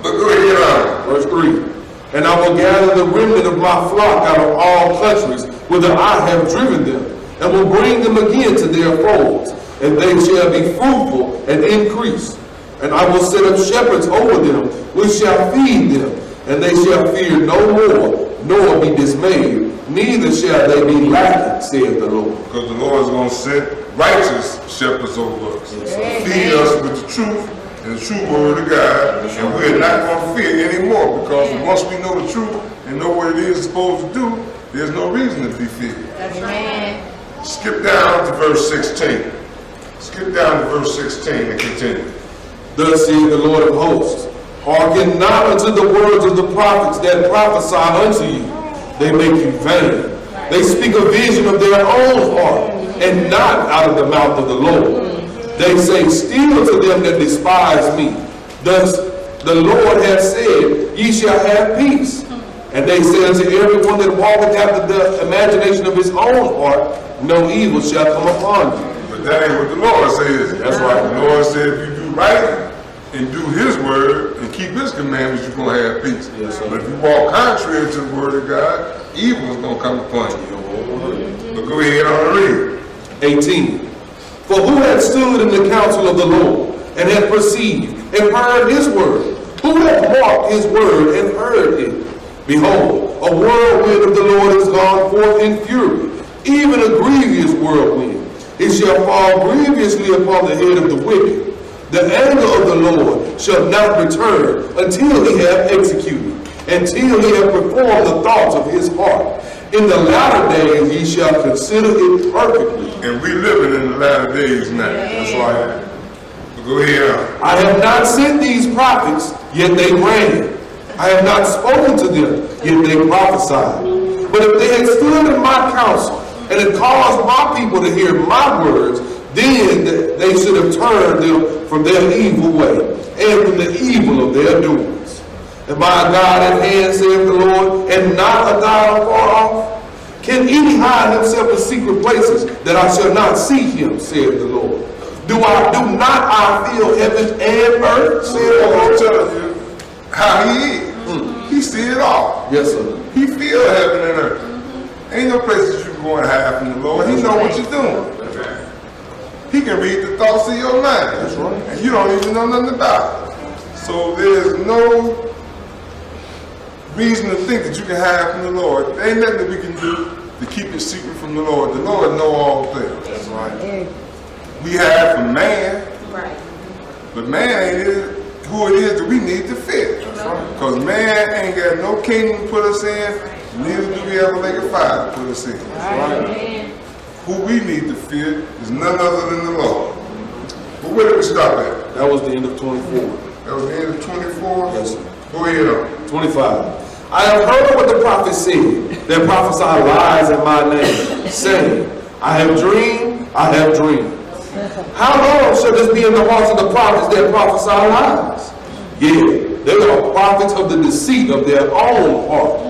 But go ahead on. Verse 3. And I will gather the remnant of my flock out of all countries, whither I have driven them, and will bring them again to their folds, and they shall be fruitful and increase. And I will set up shepherds over them, which shall feed them, and they shall fear no more, nor be dismayed, neither shall they be lacking, saith the Lord. Because the Lord is going to set righteous shepherds over us. Feed us with the truth and the true word of God. And we're not going to fear anymore, because once we know the truth and know what it is supposed to do, there's no reason to be feared. Amen. Skip down to verse 16. Skip down to verse 16 and continue. Thus saith the Lord of hosts, hearken not unto the words of the prophets that prophesy unto you. They make you vain. They speak a vision of their own heart, and not out of the mouth of the Lord. They say, steal to them that despise me. Thus the Lord hath said, ye shall have peace. And they say unto everyone that walketh after the imagination of his own heart, no evil shall come upon you. But that ain't what the Lord says. That's right. The Lord said if you do right and do his word and keep his commandments, you're going to have peace. Yes, sir. But if you walk contrary to the word of God, evil is going to come upon you. But go ahead on and read. 18. For who hath stood in the counsel of the Lord, and hath perceived, and heard his word? Who hath marked his word, and heard it? Behold, a whirlwind of the Lord is gone forth in fury, even a grievous whirlwind. It shall fall grievously upon the head of the wicked. The anger of the Lord shall not return until he have executed, until he have performed the thoughts of his heart. In the latter days ye shall consider it perfectly. And we living in the latter days now. That's right. Go ahead. I have not sent these prophets, yet they ran. I have not spoken to them, yet they prophesied. But if they had stood in my counsel, and had caused my people to hear my words, then they should have turned them from their evil way, and from the evil of their doings. Am I a God at hand, saith the Lord, and not a God afar off? Can any hide himself in secret places, that I shall not see him, saith the Lord? Do not I feel heaven and earth, saith the I'm Lord? telling you how he is. He see it all. Yes, sir. He feel heaven and earth. Ain't no places you can go and hide from the Lord. He know what you're doing. He can read the thoughts of your mind. That's right. And you don't even know nothing about it. So there's no reason to think that you can hide from the Lord. There ain't nothing that we can do to keep it secret from the Lord. The Lord know all things. That's right. We hide from man. Right. But man ain't who it is that we need to fit. Because man ain't got no kingdom to put us in. Neither do we have a lake of fire to put us in. Amen. Who we need to fear is none other than the Lord. But where did we stop at? That was the end of 24. That was the end of 24? Yes, sir. Go ahead on. 25. I have heard what the prophets said. They prophesy lies in my name, saying, I have dreamed, I have dreamed. How long shall this be in the hearts of the prophets that prophesy lies? Yeah, they are prophets of the deceit of their own heart,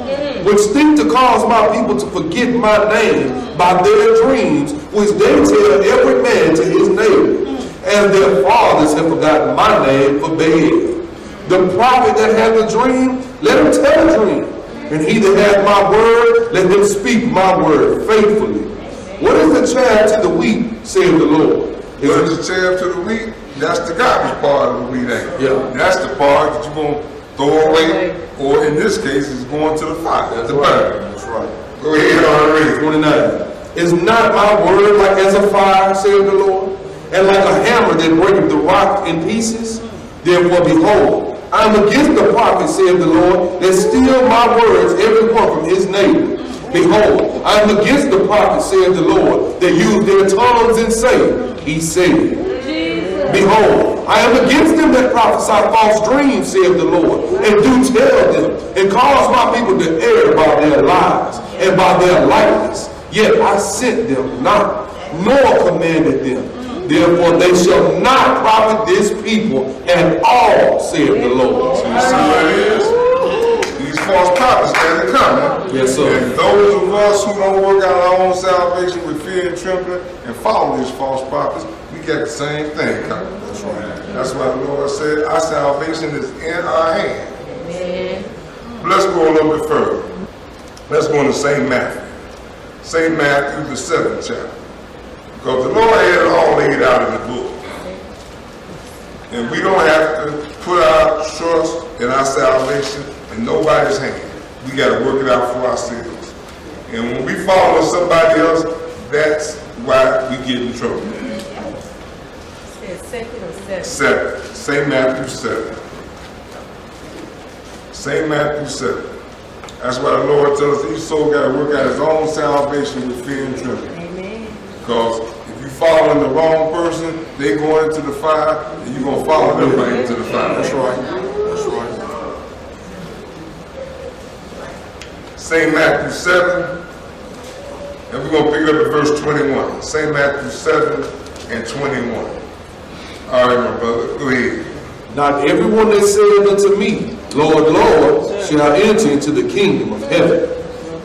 which think to cause my people to forget my name by their dreams, which they tell every man to his neighbor, as their fathers have forgotten my name for Baal. The prophet that hath a dream, let him tell a dream. And he that hath my word, let him speak my word faithfully. What is the chaff to the wheat, saith the Lord? What is the chaff to the wheat? That's the garbage part of the wheat, ain't it? Yeah. That's the part that you're going to throw away, or in this case, it's going to the fire, That's the right. burn. That's right. Go ahead on and read. 29. Is not my word like as a fire, saith the Lord, and like a hammer that breaketh the rock in pieces? Therefore, behold, I am against the prophet, saith the Lord, that steal my words every one from his neighbor. Behold, I am against the prophet, saith the Lord, that use their tongues and say, he said. Behold, I am against them that prophesy false dreams, saith the Lord, and do tell them, and cause my people to err by their lies, and by their likeness. Yet I sent them not, nor commanded them. Therefore they shall not profit this people at all, saith the Lord. So you see what it is? These false prophets that are coming. Yes, sir. And those of us who don't work out our own salvation with fear and trembling and follow these false prophets, we get the same thing coming. That's right. That's why the Lord said our salvation is in our hand. Amen. Let's go a little bit further. Let's go into St. Matthew. St. Matthew, the 7th chapter. Because the Lord had it all laid out in the book. And we don't have to put our trust in our salvation in nobody's hand. We got to work it out for ourselves. And when we follow somebody else, that's why we get in trouble. Second or seven? 7. St. Matthew 7. St. Matthew 7. That's why the Lord tells us each soul got to work out his own salvation with fear and trembling. Amen. Because if you following the wrong person, they going into the fire, and you're going to follow them right into the fire. That's right. That's right. St. Matthew 7, and we're going to pick it up at verse 21. St. Matthew 7 and 21. All right, my brother, go ahead. Not everyone that saith unto me, Lord, Lord, shall enter into the kingdom of heaven,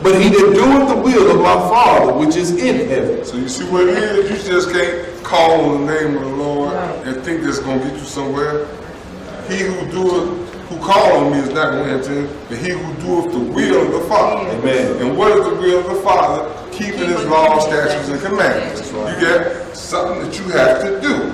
but he that doeth the will of my Father which is in heaven. So you see what it is? You just can't call on the name of the Lord and think that's going to get you somewhere. He who call on me is not going to enter in, but he who doeth the will of the Father. Amen. And what is the will of the Father? Keeping his laws, statutes, and commandments. You get something that you have to do.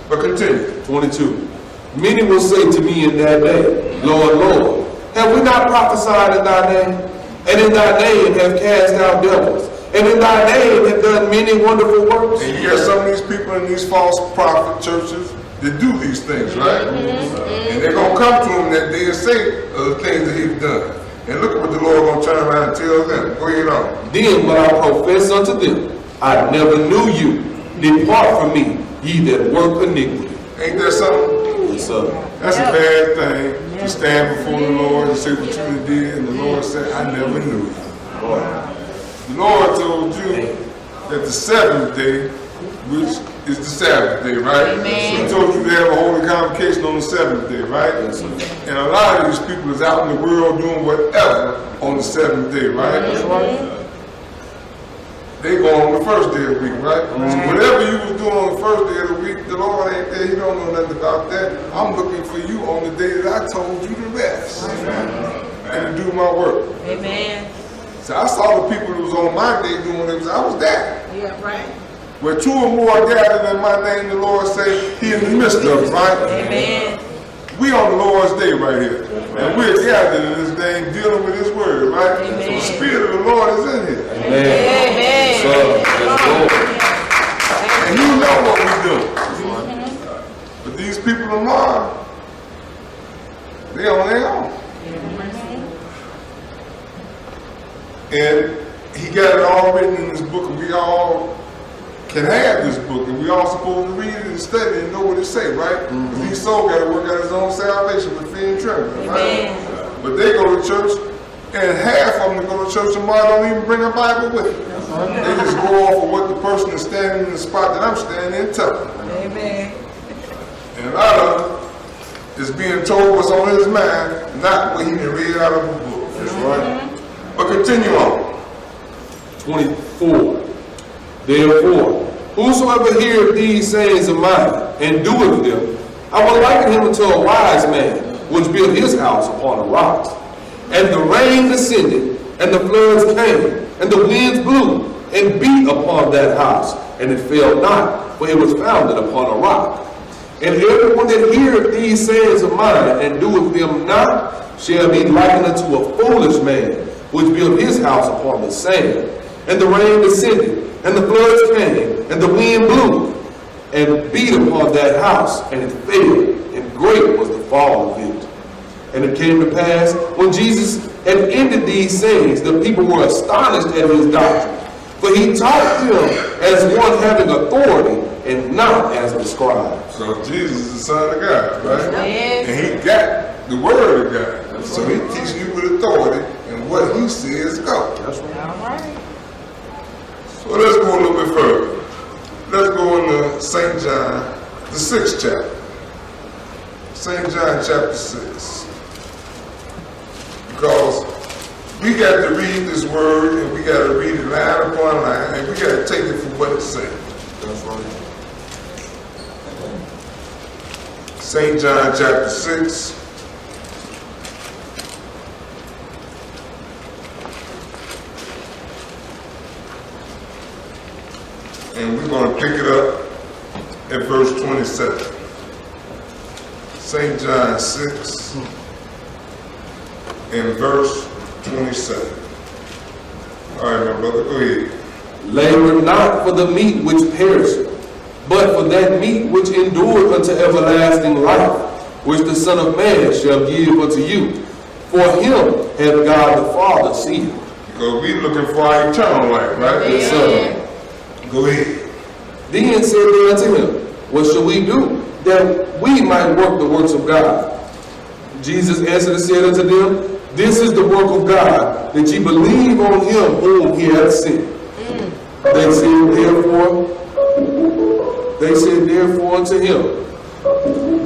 But continue. 22. Many will say to me in that day, Lord, Lord, have we not prophesied in thy name? And in thy name have cast out devils, and in thy name have done many wonderful works. And you got some of these people in these false prophet churches that do these things, right? And they're going to come to him that day and say the things that he's done. And look at what the Lord going to turn around and tell them. Go ahead on. Then will I profess unto them, I never knew you. Depart from me, ye that work iniquity. Ain't that something? Yes, sir. That's a bad thing to stand before the Lord and say what you did, and the Lord said, I never knew you. The Lord told you that the seventh day, which is the Sabbath day, right? Amen. He told you to have a holy convocation on the seventh day, right? And a lot of these people is out in the world doing whatever on the seventh day, right? They go on the first day of the week, right? So whatever you was doing on the first day of the week, the Lord ain't there. He don't know nothing about that. I'm looking for you on the day that I told you to rest and to do my work. Amen. So I saw the people that was on my day doing it. I was there. Yeah, right. Where two or more are gathered in my name, the Lord say, He in the midst of us, right? Amen. We on the Lord's day right here. And we're gathered in this thing dealing with His word, right? So the Spirit of the Lord is in here. Amen. So, let's go. And He know what we're doing. But these people of mine, they on their own. And He got it all written in this book, and we all can have this book, and we all supposed to read it and study and know what it say, right? Because these souls got to work out his own salvation with fear and trembling, right? But they go to church, and half of them that go to church tomorrow don't even bring a Bible with them. They just go off of what the person is standing in the spot that I'm standing in tell them. Amen. And a lot of it is being told what's on his mind, not what he can read out of a book. That's right. But continue on. 24. Therefore, whosoever heareth these sayings of mine, and doeth them, I will liken him unto a wise man, which built his house upon a rock. And the rain descended, and the floods came, and the winds blew, and beat upon that house, and it fell not, for it was founded upon a rock. And everyone that heareth these sayings of mine, and doeth them not, shall be likened unto a foolish man, which built his house upon the sand. And the rain descended, and the floods came, and the wind blew, and beat upon that house, and it fell, and great was the fall of it. And it came to pass, when Jesus had ended these sayings, the people were astonished at his doctrine. For he taught them as one having authority, and not as the scribes. So Jesus is the Son of God, right? Yes. And he got the Word of God. So he teaches you with authority, and what he says go. That's right. All right. So let's go a little bit further. Let's go into St. John, the 6th chapter. St. John chapter 6. Because we got to read this word, and we got to read it line upon line, and we got to take it for what it says. That's right. St. John chapter 6. And we're going to pick it up at verse 27. St. John 6 and verse 27. All right, my brother, go ahead. Labor not for the meat which perisheth, but for that meat which endureth unto everlasting life, which the Son of Man shall give unto you. For him hath God the Father sealed. Because we looking for our eternal life, right? Yes, sir. Go ahead. Then said they unto him, what shall we do, that we might work the works of God? Jesus answered and said unto them, this is the work of God, that ye believe on him whom he hath sent. They said therefore unto him,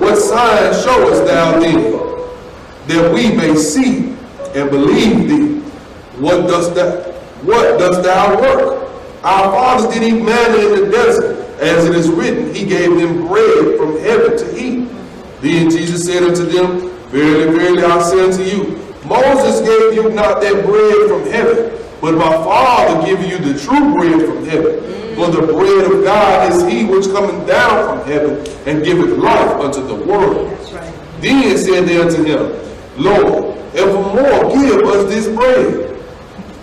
what sign showest thou then, that we may see and believe thee? What dost thou work? Our fathers did eat manna in the desert, as it is written, he gave them bread from heaven to eat. Then Jesus said unto them, verily, verily, I say unto you, Moses gave you not that bread from heaven, but my Father giveth you the true bread from heaven. For the bread of God is he which cometh down from heaven, and giveth life unto the world. That's right. Then said they unto him, Lord, evermore give us this bread.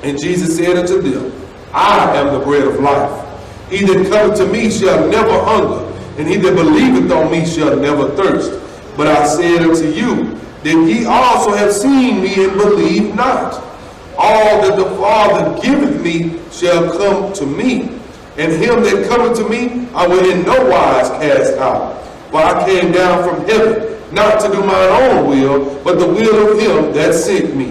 And Jesus said unto them, I am the bread of life. He that cometh to me shall never hunger, and he that believeth on me shall never thirst. But I said unto you, that ye also have seen me and believe not. All that the Father giveth me shall come to me, and him that cometh to me I will in no wise cast out. For I came down from heaven, not to do mine own will, but the will of him that sent me.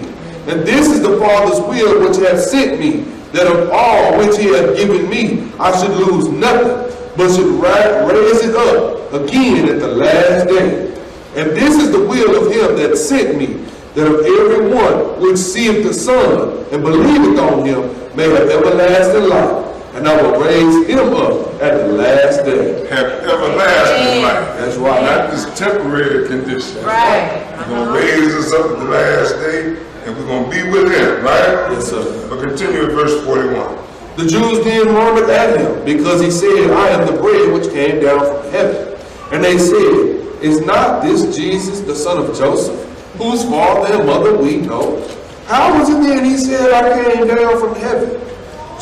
And this is the Father's will which hath sent me, that of all which he hath given me I should lose nothing, but should raise it up again at the last day. And this is the will of him that sent me, that of every one which seeth the Son and believeth on him may have everlasting life, and I will raise him up at the last day. Have everlasting life. That's right. Not this temporary condition. Right. He's going to raise us up at the last day, and we're going to be with him, right? Yes, sir. But continue at verse 41. The Jews then murmured at him, because he said, I am the bread which came down from heaven. And they said, is not this Jesus, the son of Joseph, whose father and mother we know? How was it then he said, I came down from heaven?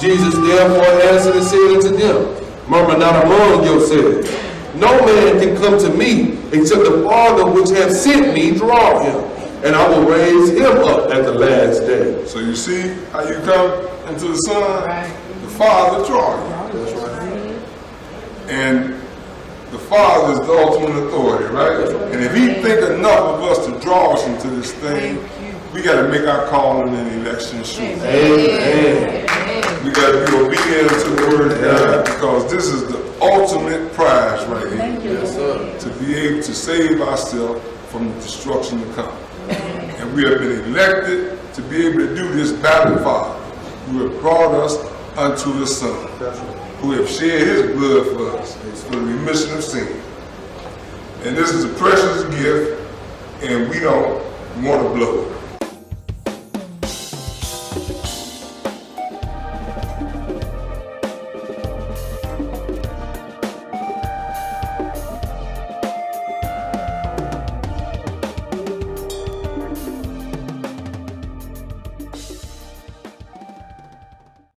Jesus therefore answered and said unto them, murmur not among yourselves. No man can come to me, except the Father which hath sent me draw him, and I will raise him up at the last day. So you see how you come into the Son? Right. The Father draw you. That's right. And the Father is the ultimate authority, right? And if he think enough of us to draw us into this thing, we got to make our calling and election sure. Amen. We got to be obedient to the word of God, because this is the ultimate prize right here. Yes, sir. To be able to save ourselves from the destruction to come. And we have been elected to be able to do this battle, Father, who have brought us unto the Son, That's right. who have shed his blood for us for the remission of sin. And this is a precious gift, and we don't want to blow it.